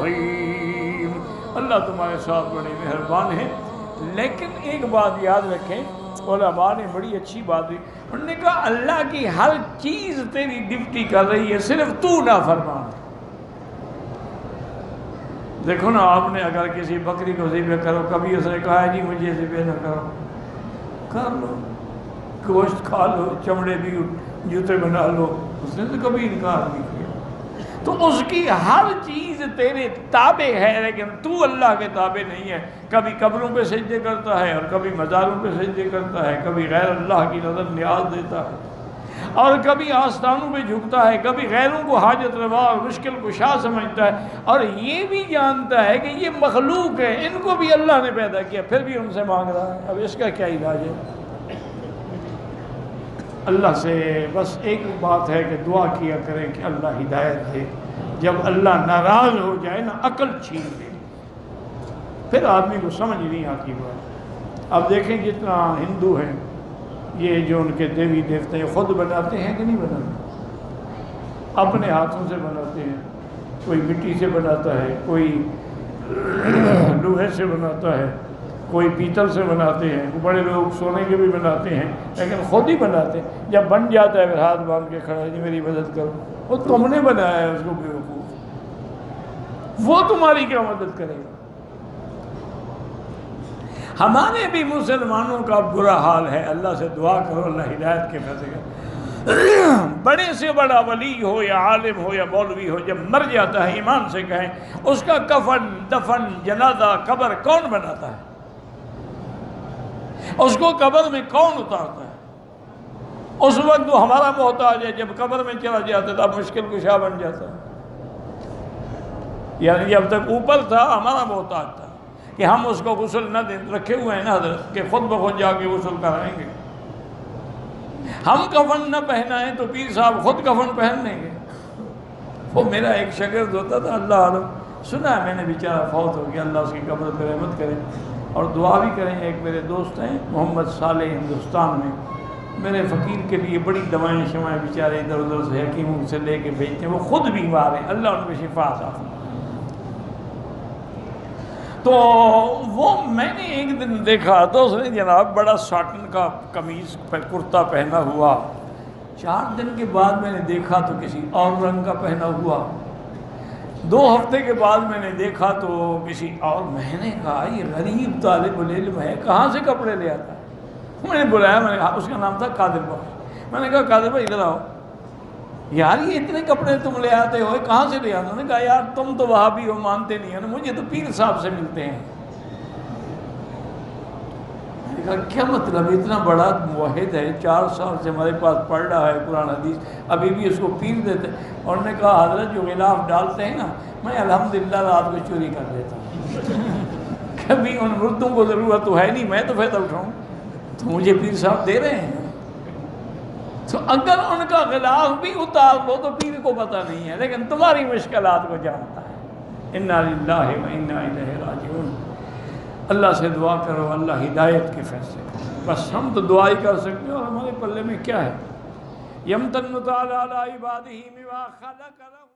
رحیم، اللہ تمہارے ساتھ بڑے مہربان ہیں۔ لیکن ایک بات یاد رکھیں، علماء نے بڑی اچھی بات ہوئی، انہوں نے کہا اللہ کی ہر چیز تیری ڈیوٹی کر رہی ہے، صرف تو نافرمان۔ دیکھو نا، آپ نے اگر کسی بکری کو ذبح کرو، کبھی اس نے کہا ہے جی مجھے ذبح نہ کرو، کر لو، گوشت کھا لو، چمڑے بھی جوتے بنا لو، اس نے تو کبھی انکار نہیں کیا۔ تو اس کی ہر چیز تیرے تابع ہے، لیکن تو اللہ کے تابع نہیں ہے۔ کبھی قبروں پہ سجدے کرتا ہے اور کبھی مزاروں پہ سجدے کرتا ہے، کبھی غیر اللہ کی نظر نیاز دیتا ہے اور کبھی آستانوں پہ جھکتا ہے، کبھی غیروں کو حاجت روا اور مشکل کشا سمجھتا ہے، اور یہ بھی جانتا ہے کہ یہ مخلوق ہے، ان کو بھی اللہ نے پیدا کیا، پھر بھی ان سے مانگ رہا ہے۔ اب اس کا کیا علاج ہے؟ اللہ سے بس ایک بات ہے کہ دعا کیا کریں کہ اللہ ہدایت دے۔ جب اللہ ناراض ہو جائے نا، عقل چھین دے، پھر آدمی کو سمجھ نہیں آتی بات۔ اب دیکھیں جتنا ہندو ہیں، یہ جو ان کے دیوی دیوتے ہیں، خود بناتے ہیں کہ نہیں بناتے؟ اپنے ہاتھوں سے بناتے ہیں، کوئی مٹی سے بناتا ہے، کوئی لوہے سے بناتا ہے، کوئی پیتل سے بناتے ہیں، بڑے لوگ سونے کے بھی بناتے ہیں، لیکن خود ہی بناتے ہیں۔ جب بن جاتا ہے پھر ہاتھ باندھ کے کھڑا ہے، جی میری مدد کرو۔ وہ تم نے بنایا ہے اس کو بیوقوف، وہ تمہاری کیا مدد کرے گا؟ ہمارے بھی مسلمانوں کا برا حال ہے، اللہ سے دعا کرو اللہ ہدایت کے فیصلے کرے۔ بڑے سے بڑا ولی ہو یا عالم ہو یا مولوی ہو، جب مر جاتا ہے ایمان سے کہیں، اس کا کفن، دفن، جنازہ، قبر کون بناتا ہے؟ اس کو قبر میں کون اتارتا ہے؟ اس وقت وہ ہمارا محتاج ہے، جب قبر میں چلا جاتا ہے تب مشکل کشا بن جاتا ہے۔ یعنی جب تک اوپر تھا ہمارا محتاج تھا کہ ہم اس کو غسل نہ دیں، رکھے ہوئے ہیں نا حضرت کہ خود بخود جا کے غسل کرائیں گے۔ ہم کفن نہ پہنائیں تو پیر صاحب خود کفن پہن لیں گے۔ وہ میرا ایک شاگرد ہوتا تھا، اللہ عالم، سنا ہے میں نے، بیچارہ فوت ہو گیا، اللہ اس کی قبر پہ رحمت کرے اور دعا بھی کریں۔ ایک میرے دوست ہیں محمد صالح، ہندوستان میں، میرے فقیر کے لیے بڑی دوائیں شوائیں بیچارے ادھر ادھر سے حکیموں سے لے کے بھیجتے ہیں، وہ خود بیمار ہیں، اللہ ان کو شفا عطا فرمائے۔ تو وہ میں نے ایک دن دیکھا تو اس نے جناب بڑا ساٹن کا قمیض کرتا پہنا ہوا، 4 دن کے بعد میں نے دیکھا تو کسی اور رنگ کا پہنا ہوا، 2 ہفتے کے بعد میں نے دیکھا تو کسی اور۔ میں نے کہا یہ غریب طالب العلم ہے، کہاں سے کپڑے لے آتا ہے؟ میں نے بلایا، میں نے کہا، اس کا نام تھا قادر بخش، میں نے کہا قادر بھائی ادھر آؤ یار، یہ اتنے کپڑے تم لے آتے ہو، کہاں سے لے آتے ہو؟ انہوں نے کہا یار تم تو وہابی ہو، مانتے نہیں ہیں نا، مجھے تو پیر صاحب سے ملتے ہیں۔ میں نے کہا کیا مطلب؟ اتنا بڑا موحد ہے، 4 سال سے ہمارے پاس پڑھ رہا ہے قرآن حدیث، ابھی بھی اس کو پیر دیتے؟ اور انہوں نے کہا حضرت جو غلاف ڈالتے ہیں نا، میں الحمدللہ رات کو چوری کر لیتا ہوں، کبھی ان مردوں کو ضرورت تو ہے نہیں، میں تو فائدہ اٹھاؤں، تو مجھے پیر صاحب دے رہے ہیں۔ تو اگر ان کا غلاف بھی اتار لو تو پیر کو پتہ نہیں ہے، لیکن تمہاری مشکلات کو جانتا ہے۔ انا للہ و انا الیہ راجعون۔ اللہ سے دعا کرو اللہ ہدایت کے فیصلے کرو، بس ہم تو دعا ہی کر سکتے ہیں، اور ہمارے پلے میں کیا ہے؟ یمتن تعالی علی عبادہ بما خلق لهم